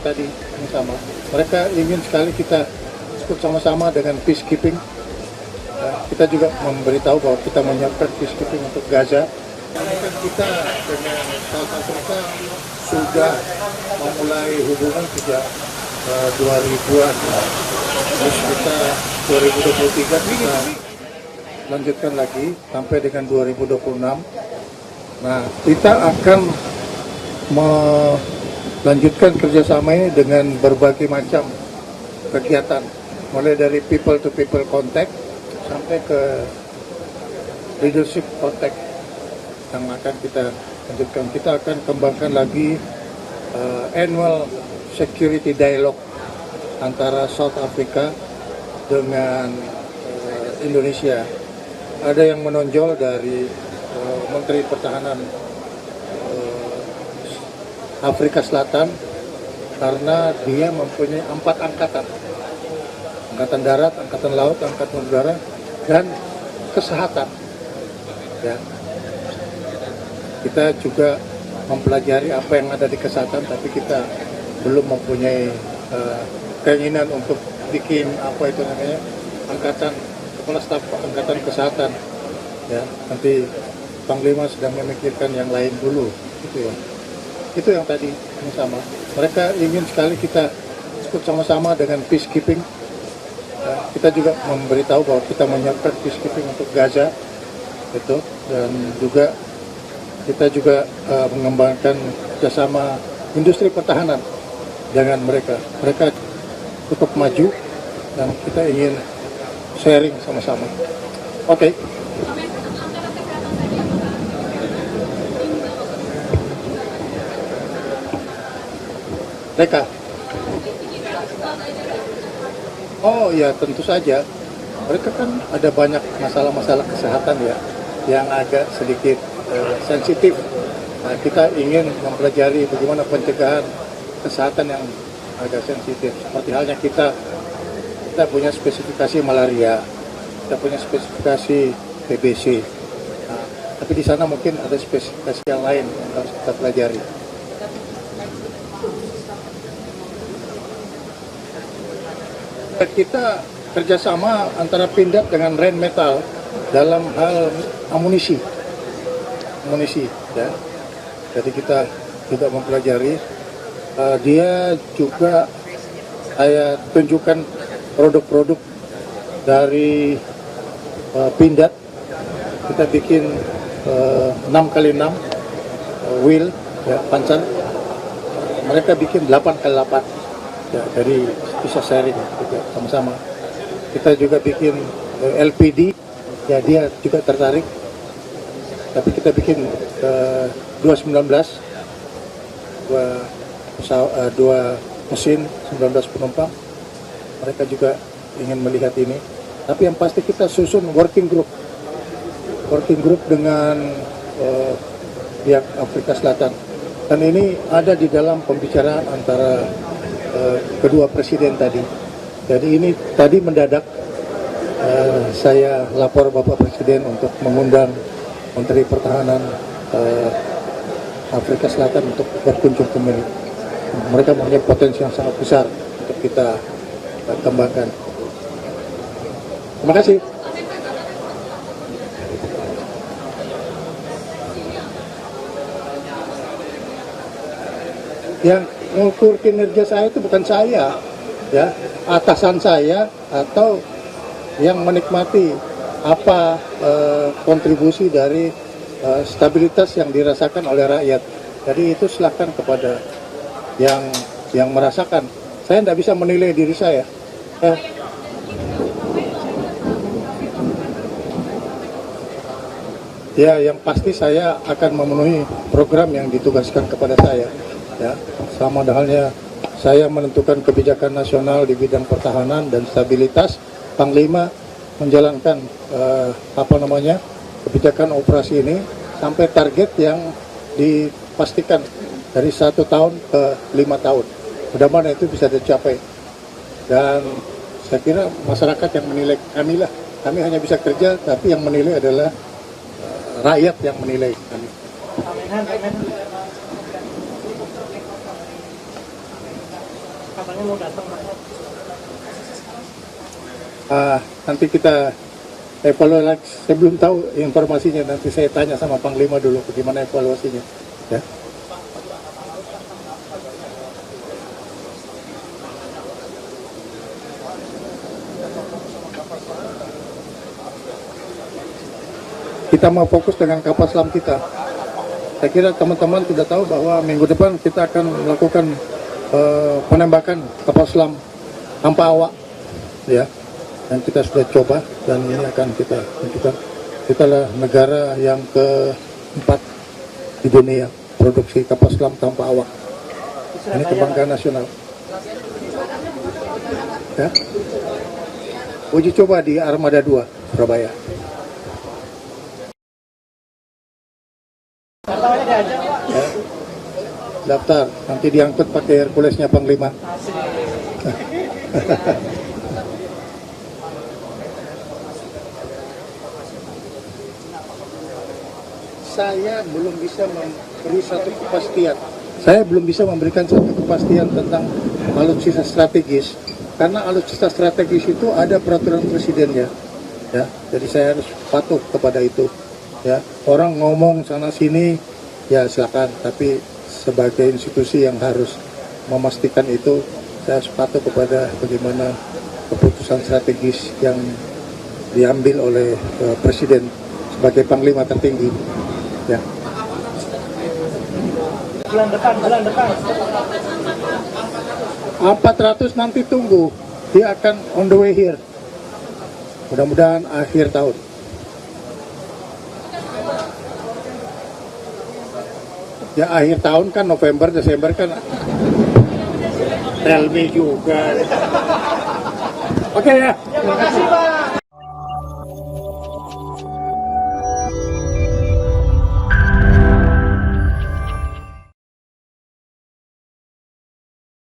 tadi yang sama. Mereka ingin sekali kita ikut sama-sama dengan peacekeeping. Kita juga memberitahu bahwa kita menyiapkan peacekeeping untuk Gaza. Kita dengan South Africa sudah memulai hubungan sejak 2000-an. Terus kita 2023 kita lanjutkan lagi sampai dengan 2026. Nah, kita akan melanjutkan kerjasama ini dengan berbagai macam kegiatan, mulai dari people to people contact sampai ke leadership contact yang akan kita lanjutkan. Kita akan kembangkan lagi annual security dialogue antara South Africa dengan Indonesia. Ada yang menonjol dari Menteri Pertahanan Afrika Selatan karena dia mempunyai 4 angkatan. Angkatan darat, angkatan laut, angkatan udara, dan kesehatan. Ya. Kita juga mempelajari apa yang ada di kesehatan, tapi kita belum mempunyai keinginan untuk bikin apa itu namanya angkatan kepala staf angkatan kesehatan. Ya, nanti Panglima sedang memikirkan yang lain dulu, gitu ya. Itu yang tadi yang sama. Mereka ingin sekali kita ikut sama-sama dengan peacekeeping. Kita juga memberitahu bahwa kita menyiapkan peacekeeping untuk Gaza, itu, dan juga kita juga mengembangkan kerjasama industri pertahanan dengan mereka. Mereka cukup maju dan kita ingin sharing sama-sama. Oke. Mereka. Oh ya, tentu saja. Mereka kan ada banyak masalah-masalah kesehatan ya, yang agak sedikit sensitif. Nah, kita ingin mempelajari bagaimana pencegahan kesehatan yang agak sensitif. Seperti halnya kita punya spesifikasi malaria, kita punya spesifikasi TBC. Nah, tapi di sana mungkin ada spesifikasi yang lain yang harus kita pelajari. Kita kerjasama antara Pindad dengan Rheinmetall dalam hal amunisi, ya. Jadi kita juga mempelajari. Dia juga saya tunjukkan produk-produk dari Pindad. Kita bikin 6x6 wheel, ya, pancal. Mereka bikin 8x8. Ya, dari bisa sharing juga sama-sama. Kita juga bikin LPD, ya dia juga tertarik. Tapi kita bikin 219, dua mesin 19 penumpang. Mereka juga ingin melihat ini. Tapi yang pasti kita susun working group dengan pihak Afrika Selatan. Dan ini ada di dalam pembicaraan antara kedua presiden tadi. Jadi ini tadi mendadak saya lapor Bapak Presiden untuk mengundang Menteri Pertahanan Afrika Selatan untuk berkunjung kembali. Mereka mempunyai potensi yang sangat besar untuk kita kembangkan. Terima kasih. Yang mengukur kinerja saya itu bukan saya, ya, atasan saya atau yang menikmati apa kontribusi dari stabilitas yang dirasakan oleh rakyat. Jadi itu silakan kepada yang merasakan. Saya tidak bisa menilai diri saya. Ya, yang pasti saya akan memenuhi program yang ditugaskan kepada saya. Ya, sama halnya saya menentukan kebijakan nasional di bidang pertahanan dan stabilitas. Panglima menjalankan kebijakan operasi ini sampai target yang dipastikan dari 1 tahun ke 5 tahun. Mudah-mudahan itu bisa dicapai. Dan saya kira masyarakat yang menilai kami lah. Kami hanya bisa kerja, tapi yang menilai adalah rakyat yang menilai kami. Katanya mau datang, Pak. Nanti kita evaluasi. Saya belum tahu informasinya. Nanti saya tanya sama Panglima dulu bagaimana evaluasinya. Ya. Kita mau fokus dengan kapal selam kita. Saya kira teman-teman sudah tahu bahwa minggu depan kita akan melakukan penembakan kapal selam tanpa awak, ya. Dan kita sudah coba dan ini akan kita tunjukkan. Kita adalah negara yang keempat di dunia produksi kapal selam tanpa awak. Ini kebanggaan nasional. Ya. Uji coba di Armada 2 Surabaya. Ya. Daftar, nanti diangkut pakai Herculesnya Panglima. Saya belum bisa memberi satu kepastian. Saya belum bisa memberikan satu kepastian tentang alutsista strategis, karena alutsista strategis itu ada peraturan presidennya. Ya, jadi saya harus patuh kepada itu. Ya, orang ngomong sana sini, ya silakan. Tapi sebagai institusi yang harus memastikan itu, saya harus patuh kepada bagaimana keputusan strategis yang diambil oleh Presiden sebagai Panglima tertinggi. Ya. Bulan depan. 400 nanti tunggu, dia akan on the way here. Mudah-mudahan akhir tahun. Ya akhir tahun kan November, Desember kan. Tell me juga. Oke ya. Terima kasih, Pak.